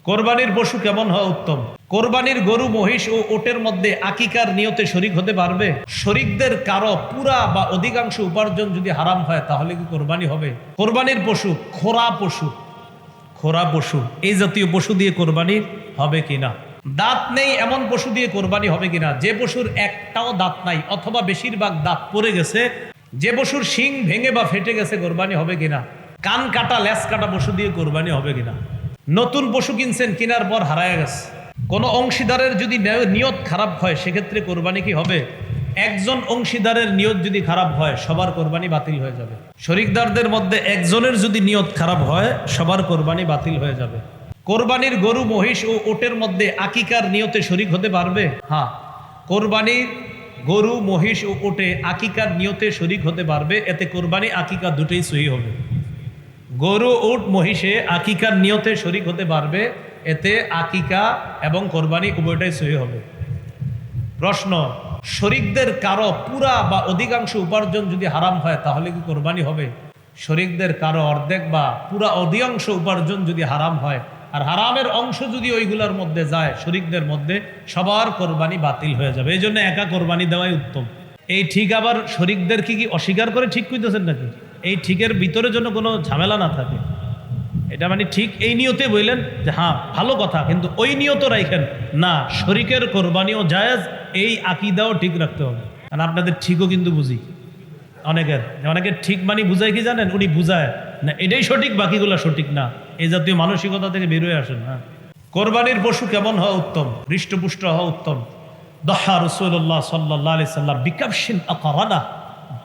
কোরবানির পশু কেমন হওয়া উত্তম? কোরবানির গরু, মহিষ ও ওটের মধ্যে আকিকার নিয়তে শরিক হতে পারবে? শরিকদের কারো পুরা বা অধিকাংশ উপার্জন যদি হারাম হয় তাহলে কি কোরবানি হবে? কোরবানির পশু খোরা পশু এই জাতীয় পশু দিয়ে কোরবানি হবে কিনা? দাঁত নেই এমন পশু দিয়ে কোরবানি হবে কিনা? যে পশুর একটাও দাঁত নাই অথবা বেশিরভাগ দাঁত পড়ে গেছে, যে পশুর শিং ভেঙে বা ফেটে গেছে, কোরবানি হবে কিনা? কান কাটা লেজ কাটা পশু দিয়ে কোরবানি হবে কিনা? নতুন পশু কিনছেন, কেনার পর হারায় গেছে, কোনো অংশীদারের যদি নিয়ত খারাপ হয় সেক্ষেত্রে কোরবানি কি হবে? একজন অংশীদারের নিয়ত যদি খারাপ হয় সবার কোরবানি বাতিল হয়ে যাবে। শরিকদারদের মধ্যে একজনের যদি নিয়ত খারাপ হয় সবার কোরবানি বাতিল হয়ে যাবে। কোরবানির গরু, মহিষ ও ওটের মধ্যে আকিকার নিয়তে শরিক হতে পারবে? হ্যাঁ, কোরবানির গরু, মহিষ ও ওটে আকিকার নিয়তে শরিক হতে পারবে। এতে কোরবানি আকিকা দুটোই সহি হবে। গরু, উট, মহিষে আকিকার নিয়তে শরিক হতে পারবে, এতে আকিকা এবং কোরবানি উভয়টাই সহি হবে। প্রশ্ন, শরিকদের কারো পুরা বা অধিকাংশ উপার্জন যদি হারাম হয় তাহলে কি কোরবানি হবে? শরিকদের কারো অর্ধেক বা পুরা অধিকাংশ উপার্জন যদি হারাম হয় আর হারামের অংশ যদি ওইগুলোর মধ্যে যায় শরিকদের মধ্যে, সবার কোরবানি বাতিল হয়ে যাবে। এই জন্য একা কোরবানি দেওয়াই উত্তম। এই ঠিক আবার শরিকদের কি অস্বীকার করে ঠিক কইতেছেন নাকি? এই ঠিকের ভিতরে যেন কোনো ঝামেলা না থাকে, এটা মানে ঠিক এই নিয়তে বললেন যে হ্যাঁ ভালো কথা, কিন্তু ওই নিয়ত রাখেন না শরিকের কোরবানিও জায়েজ, এই আকীদাও ঠিক রাখতে হবে। আর আপনাদের ঠিকও কিন্তু বুঝি অনেকের ঠিক মানে বুঝায় কি জানেন? উনি বুঝায় না এটাই সঠিক, বাকিগুলো সঠিক না, এই জাতীয় মানসিকতা থেকে বেরোয় আসেন না। কোরবানির পশু কেমন হওয়া উত্তম? হৃষ্টপুষ্ট হওয়া উত্তম। দহা রাসূলুল্লাহ সাল্লাল্লাহু আলাইহি সাল্লাম বিকাবশিন আকরানা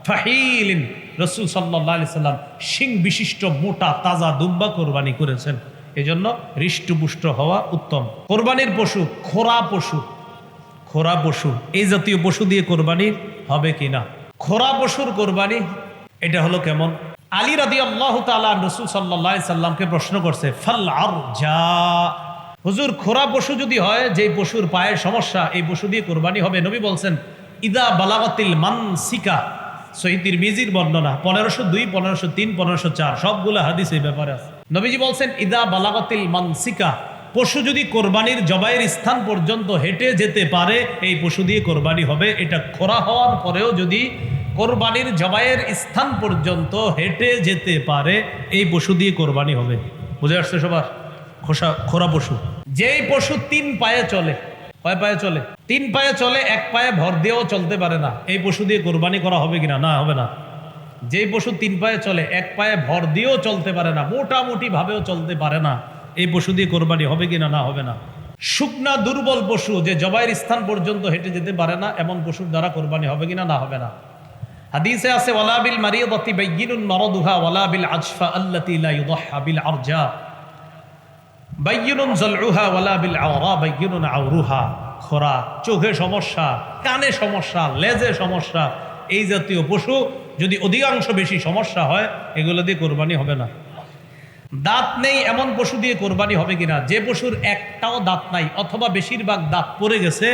ফাহিলিন, রাসূল সাল্লাল্লাহু আলাইহি সাল্লাম শিং বিশিষ্ট মোটা তাজা দুম্বা কোরবানি করেছেন। এজন্য হৃষ্টপুষ্ট হওয়া উত্তম। কোরবানির পশু খোরা পশু এই জাতীয় পশু দিয়ে কোরবানি হবে কিনা? খোরা পশুর কোরবানি এটা হলো কেমন? আলী রাদিয়াল্লাহু তাআলা রাসূল সাল্লাল্লাহু আলাইহি সাল্লামকে প্রশ্ন করছে, ফাল আরজা, হুজুর খোরা পশু যদি হয়, যে পশুর পায়ে সমস্যা, এই পশু দিয়ে কোরবানি হবে? নবী বলছেন, ইদা বালাগাতিল মানসিকা, সহিহ তিরমিজির বর্ণনা 1502, 1503, 1504 সবগুলো হাদিস এই ব্যাপারে আছে। নবীজি বলছেন, ইদা বালাগাতিল মানসিকা, পশু যদি কোরবানির জবাইয়ের স্থান পর্যন্ত হেঁটে যেতে পারে এই পশু দিয়ে কোরবানি হবে। এটা খোরা হওয়ার পরেও যদি কোরবানির জবাইয়ের স্থান পর্যন্ত হেঁটে যেতে পারে এই পশু দিয়ে কোরবানি হবে। বুঝে আসছে সবার? খোরা পশু যেই পশু 3 পায়ে চলে, কয় পায়ে চলে? 3 পায়ে চলে, 1 পায়ে ভর দিয়েও চলতে পারে না, এই পশু দিয়ে কোরবানি করা হবে কিনা? না, হবে না। যেই পশু 3 পায়ে চলে, 1 পায়ে ভর দিয়েও চলতে পারে না, মোটামুটি ভাবেও চলতে পারে না, এই পশু দিয়ে কোরবানি হবে কিনা? না, হবে না। শুকনা দুর্বল পশু যে জবাইয়ের স্থান পর্যন্ত হেঁটে যেতে পারে না, এমন পশুর দ্বারা কোরবানি হবে কিনা? না, হবে না। হাদিসে আছে, ওয়ালা বিল মারিয়াতি বাইয়িনুন মারাদুহা ওয়ালা বিল আজফা আল্লাতী লা ইউদাহহা বিল আরজা বাইয়িনুন যালউহা ওয়ালা বিল আওরা বাইয়িনুন আওরুহা। খোরা, চোখে সমস্যা, কানে সমস্যা, লেজে সমস্যা, এই জাতীয় পশু যদি অধিকাংশ বেশি সমস্যা হয় এগুলো দিয়ে কোরবানি হবে না। দাঁত নেই এমন পশু দিয়ে কোরবানি হবে কিনা? যে পশুর একটাও দাঁত নাই অথবা বেশিরভাগ দাঁত পড়ে গেছে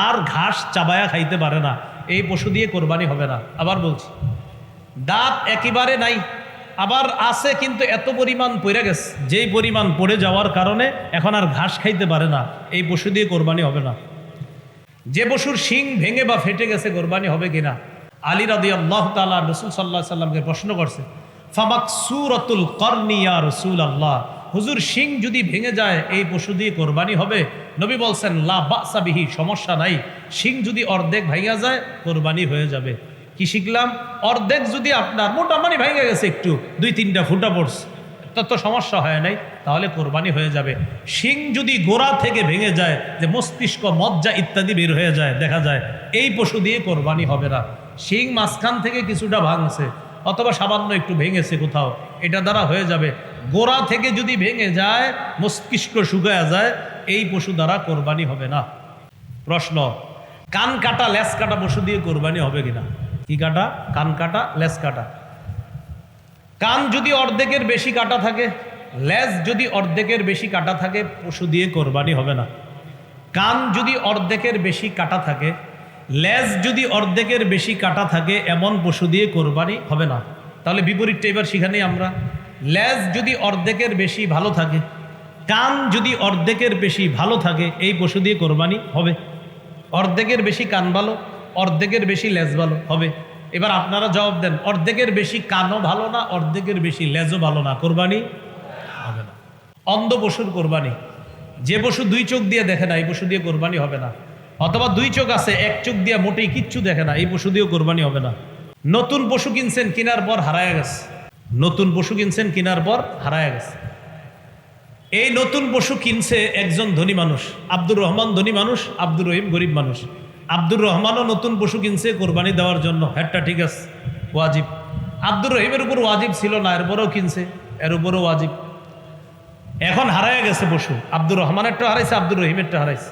আর ঘাস চাবায়া খাইতে পারে না, এই পশু দিয়ে কোরবানি হবে না। আবার বলছি, দাঁত একেবারে নাই, আবার আছে কিন্তু এত পরিমাণ পড়ে গেছে, যেই পরিমাণ পড়ে যাওয়ার কারণে এখন আর ঘাস খাইতে পারে না, এই পশু দিয়ে কোরবানি হবে না। যে পশুর শিং ভেঙে বা ফেটে গেছে, কোরবানি হবে কিনা? আলী রাদিয়াল্লাহু তাআলা রাসূল সাল্লাল্লাহু আলাইহি সাল্লামকে প্রশ্ন করছে, ফামাকসুরাতুল করনি ইয়া রাসূলুল্লাহ, হুজুর শিং যদি ভেঙে যায় এই পশু দিয়ে কোরবানি হবে? নবী বলছেন, লা বাসা বিহি, সমস্যা নাই, শিং যদি অর্ধেক ভেঙে যায় কোরবানি হয়ে যাবে। কি শিখলাম? অর্ধেক যদি আপনার মোটামুটি ভেঙে গেছে, একটু 2-3টা ফুটা পড়ছে, তত সমস্যা হয় নাই, তাহলে কোরবানি হয়ে যাবে। শিং যদি গোড়া থেকে ভেঙে যায়, যে মস্তিষ্ক, মজ্জা ইত্যাদি বের হয়ে যায়, দেখা যায়, এই পশু দিয়ে কোরবানি হবে না। শিং মাঝখান থেকে কিছুটা ভাঙছে অথবা সামান্য একটু ভেঙেছে কোথাও, এটা দ্বারা হয়ে যাবে। গোড়া থেকে যদি ভেঙে যায়, মস্তিষ্ক শুকায়া যায়, এই পশু দ্বারা কোরবানি হবে না। প্রশ্ন, কান কাটা লেজ কাটা পশু দিয়ে কোরবানি হবে কিনা? কি কাটা? কান কাটা, লেজ কাটা। কান যদি অর্ধেকের বেশি কাটা থাকে, লেজ যদি অর্ধেকের বেশি কাটা থাকে, পশু দিয়ে কোরবানি হবে না। কান যদি অর্ধেকের বেশি কাটা থাকে, লেজ যদি অর্ধেকের বেশি কাটা থাকে, এমন পশু দিয়ে কোরবানি হবে না। তাহলে বিপরীতটা এবার সেখানেই আমরা, লেজ যদি অর্ধেকের বেশি ভালো থাকে, কান যদি অর্ধেকের বেশি ভালো থাকে এই পশু দিয়ে কোরবানি হবে। অর্ধেকের বেশি কান ভালো, অর্ধেকের বেশি লেজ ভালো হবে। এবার আপনারা জবাব দেন, অর্ধেকের বেশি কানও ভালো না, অর্ধেকের বেশি লেজও ভালো না, কোরবানি হবে না। অন্ধ পশুর কোরবানি, যে পশু দুই চোখ দিয়ে দেখে না এই পশু দিয়ে কোরবানি হবে না। অথবা দুই চোখ আছে এক চোখ দিয়ে মোটেই কিচ্ছু দেখে না এই পশু দিয়েও কোরবানি হবে না। নতুন পশু কিনছেন, কেনার পর হারায় গেছে। নতুন পশু কিনছেন, কেনার পর হারায় গেছে। এই নতুন পশু কিনছে একজন ধনী মানুষ, আব্দুর রহমান ধনী মানুষ, আব্দুর রহিম গরিব মানুষ। আব্দুর রহমানও নতুন পশু কিনছে কোরবানি দেওয়ার জন্য, হ্যাটটা ঠিক আছে, ওয়াজিব। আব্দুর রহিমের উপর ওয়াজিব ছিল না, এরপরেও কিনছে, এর উপরও ওয়াজিব। এখন হারায় গেছে পশু, আব্দুর রহমানেরটা হারাইছে, আব্দুর রহিমেরটা হারাইছে।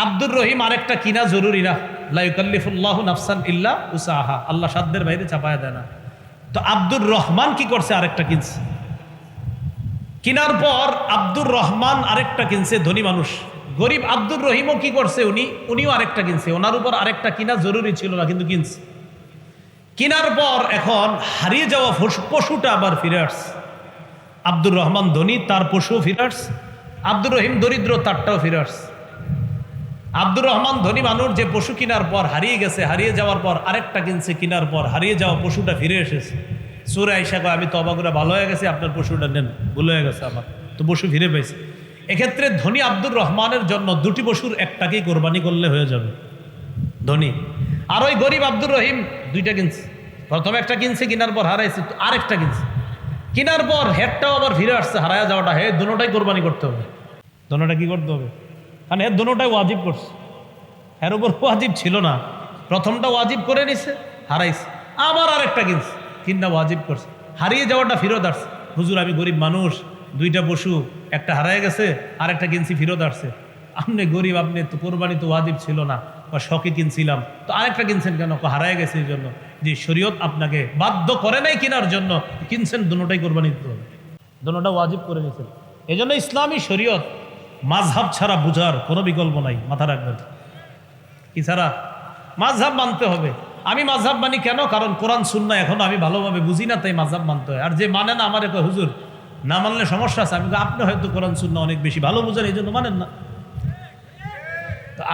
আব্দুর রহিম আরেকটা কিনা জরুরি না, লা ইউকাল্লিফুল্লাহু নাফসান ইল্লা উসাহা, আল্লাহ সাধ্যের বাইরে চাপায়া দেয় না। তো আব্দুর রহমান কি করছে, আরেকটা কিনছে। কিনার পর আব্দুর রহমান আরেকটা কিনছে, ধনী মানুষ। গরিব আব্দুর রহিমও কি করছে, উনিও আরেকটা কিনছে। ওনার উপর আরেকটা কিনা জরুরি ছিল না, কিন্তু কিনছে। কিনার পর এখন হারিয়ে যাওয়া পশুটা আবার ফিরে আসছে। আব্দুর রহমান ধনী, তার পশুও ফিরে আসছে। আব্দুর রহিম দরিদ্র, তারটাও ফিরে আসছে। আব্দুর রহমান ধনী মানুষ, যে পশু কেনার পর হারিয়ে গেছে, হারিয়ে যাওয়ার পর আরেকটা কিনছে, কেনার পর হারিয়ে যাওয়া পশুটা ফিরে এসেছে। সূরা আয়েশা কয়, আমি তওবা করে ভালো হয়ে গেছি, আপনার পশুটা নেন, ভুল হয়ে গেছে আমার, তো পশু ফিরে পেয়েছে। এক্ষেত্রে ধনী আব্দুর রহমানের জন্য দুটি পশুর একটাকেই কোরবানি করলে হয়ে যাবে, ধনী। আর ওই গরিব আব্দুর রহিম দুইটা কিনছে, প্রথমে একটা কিনছে, কেনার পর হারাইছে, তো আরেকটা কিনছে। কেনার পর হেডটাও আবার ফিরে আসছে, হারায়া যাওয়াটা, হে দুটোটাই কোরবানি করতে হবে। দুটোটা কি করতে হবে, কারণ এর দুটোটাই ওয়াজিব করছে, এর উপর ওয়াজিব ছিল না। প্রথমটা ওয়াজিব করে নিছে, হারাইছে, আবার আরেকটা কিনছে, কিনা ওয়াজিব করছে, হারিয়ে যাওয়াটা ফিরত আসছে। হুজুর আমি গরিব মানুষ, দুইটা পশু, একটা হারায় গেছে, আরেকটা কিনছি, ফিরত আসছে। আপনি গরিব, আপনি তো কোরবানি তো ওয়াজিব ছিল না, বা শখে কিনছিলাম, তো আরেকটা কিনছেন কেন, হারায় গেছে এই জন্য। যে শরীয়ত আপনাকে বাধ্য করে নাই কেনার জন্য, কিনছেন, দুটোটাই কোরবানি দিতে হবে, দুটোটা ওয়াজিব করে নিয়েছেন। এই জন্য ইসলামী শরীয়ত মাযহাব ছাড়া বুঝার কোনো বিকল্প নাই, মাথা রাখবেন। কি ছাড়া? মাযহাব মানতে হবে। আমি মাযহাব মানি কেন? কারণ কোরআন সুন্নাহ এখনো আমি ভালোভাবে বুঝি না, তাই মাযহাব মানতে হয়। আর যে মানে না, আমার কয় হুজুর না মানলে সমস্যা আছে। আমি আপনি হয়তো কোরআন সুন্নাহ অনেক বেশি ভালো বুঝেন, এই জন্য মানেন না।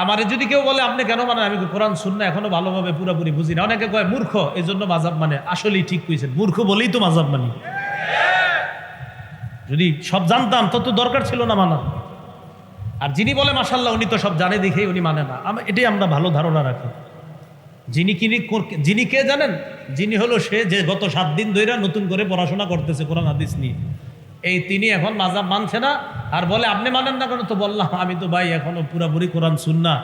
আমারে যদি কেউ বলে আপনি কেন মানেন, আমি কোরআন সুন্নাহ এখনো ভালোভাবে পুরোপুরি বুঝি না। অনেকে কয় মূর্খ, এই জন্য মাযহাব মানে। আসলেই ঠিক কইছেন, মূর্খ বলেই তো মাযহাব মানি। যদি সব জানতাম তত দরকার ছিল না মানা। আর যিনি বলে মাশাআল্লাহ উনি তো সব জানে দেখেই উনি মানে না, এটাই আমরা ভালো ধারণা রাখি। যিনি কে জানেন? যিনি হলো সে যে গত 7 দিন ধরে নতুন করে পড়াশোনা করতেছে কোরআন হাদিস নিয়ে, এই তিনি এখন মাযহাব মানছে না। আর বলে আপনি মানেন না কেন? তো বললাম আমি তো ভাই এখনো পুরাপুরি কোরআন সুন্নাহ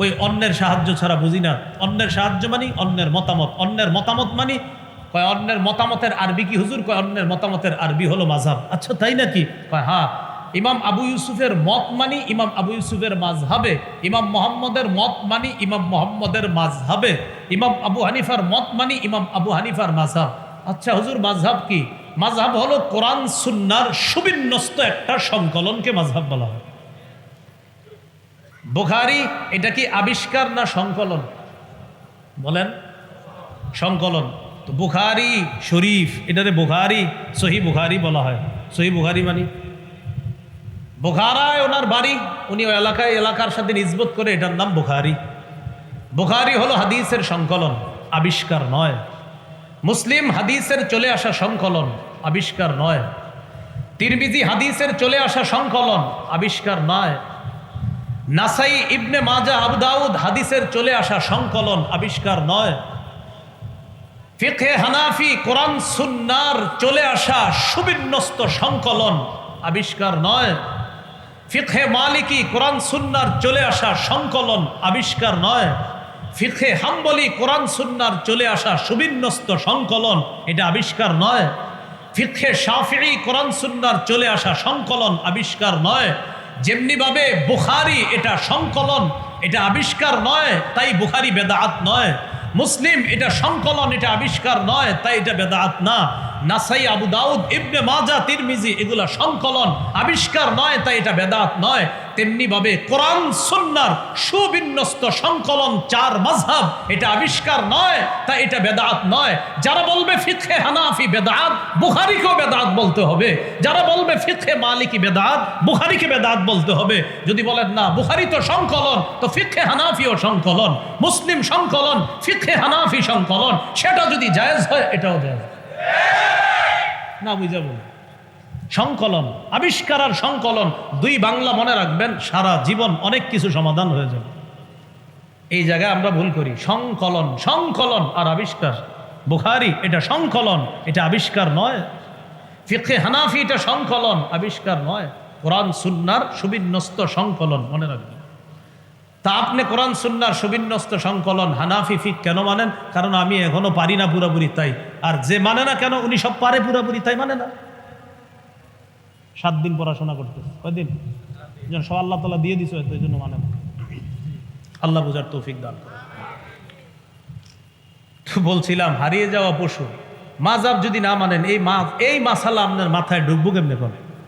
ওই অন্যের সাহায্য ছাড়া বুঝি না। অন্যের সাহায্য মানি অন্যের মতামত, অন্যের মতামত মানি। কয় অন্যের মতামতের আরবি কি হুজুর? কয় অন্যের মতামতের আরবি হলো মাযহাব। আচ্ছা তাই নাকি? কয় হ্যাঁ। ইমাম আবু ইউসুফের মত মানি ইমাম আবু ইউসুফের মাযহাবে, ইমাম মুহাম্মদের মত মানি ইমাম মুহাম্মদের মাযহাবে, ইমাম আবু হানিফার মত মানি ইমাম আবু হানিফার মাযহাব। আচ্ছা হুজুর মাযহাব কি? মাযহাব হলো কোরআন সুন্নাহর সুবিন্যস্ত একটা সংকলনকে মাযহাব বলা হয়। বুখারী এটা কি আবিষ্কার না সংকলন? বলেন। সংকলন। তো বুখারী শরীফ এটারে বুখারী, সহিহ বুখারী বলা হয়। সহিহ বুখারী মানে বুখারায় ওনার বাড়ি, উনি ওই এলাকার সাথে নিসবত করে এটার নাম বুখারী। বুখারী হলো হাদিসের সংকলন, আবিষ্কার নয়। মুসলিম হাদিসের চলে আসা সংকলন, আবিষ্কার নয়। তিরমিজি হাদিসের চলে আসা সংকলন, আবিষ্কার নয়। নাসাই, ইবনে মাজাহ, আবু দাউদ হাদিসের চলে আসা সংকলন, আবিষ্কার নয়। ফিকহে হানাফি কোরআন সুন্নাহর চলে আসা সুবিন্যস্ত সংকলন, আবিষ্কার নয়। ফিকহে মালিকি কোরআন সুন্নাহর চলে আসা সংকলন, আবিষ্কার নয়। ফিকহে হাম্বলি কোরআন সুন্নাহর চলে আসা সুবিন্যস্ত সংকলন, এটা আবিষ্কার নয়। ফিকহে শাফিঈ কোরআন সুন্নাহর চলে আসা সংকলন, আবিষ্কার নয়। যেমনিভাবে বুখারী এটা সংকলন, এটা আবিষ্কার নয়, তাই বুখারী বেদাত নয়। মুসলিম এটা সংকলন, এটা আবিষ্কার নয়, তাই এটা বেদাত না। নাসাই, আবু দাউদ, ইবনে মাজাহ, তিরমিজি এগুলা সংকলন, আবিষ্কার নয়, তাই এটা বেদাত নয়। তেমনি ভাবে কোরআন সুন্নাহর সুবিন্যস্ত সংকলন চার মাযহাব এটা আবিষ্কার নয়, তা এটা বেদাত নয়। যারা বলবে ফিকহে হানাফি বেদাত, বুখারীকেও বেদাত বলতে হবে। যারা বলবে ফিকহে মালিকি বেদাত, বুখারীকে বেদাত বলতে হবে। যদি বলেন না বুখারী তো সংকলন, তো ফিকহে হানাফিও সংকলন, মুসলিম সংকলন, ফিকহে হানাফি সংকলন, সেটা যদি জায়েজ হয় এটাও জায়েজ না। বুঝা বল সংকলন, আবিষ্কার আর সংকলন দুই বাংলা মনে রাখবেন, সারা জীবন অনেক কিছু সমাধান হয়ে যাবে। এই জায়গায় আমরা ভুল করি। সংকলন, সংকলন আর আবিষ্কার। বুখারী এটা সংকলন, এটা আবিষ্কার নয়। ফিকহে হানাফি এটা সংকলন, আবিষ্কার নয়। কোরআন সুন্নাহর সুবিন্যস্ত সংকলন, মনে রাখবেন। তা আপনি কোরআন সুন্নাহর সুবিন্যস্ত সংকলন হানাফি ফিক কেন মানেন? কারণ আমি এখনো পারি না পুরাপুরি, তাই। আর যে মানে না কেন, উনি সব পারে পুরাপুরি, তাই মানে না। 7 দিন পড়াশোনা করতে, কয়দিন যেন সব আল্লাহ তাআলা দিয়ে দিছে, হয়তো এই জন্য মানে না। আল্লাহ বুঝার তৌফিক দান করে। তো বলছিলাম হারিয়ে যাওয়া পশু মাযহাব যদি না মানেন, এই মাসালা আপনার মাথায় ঢুকবো কেমনে?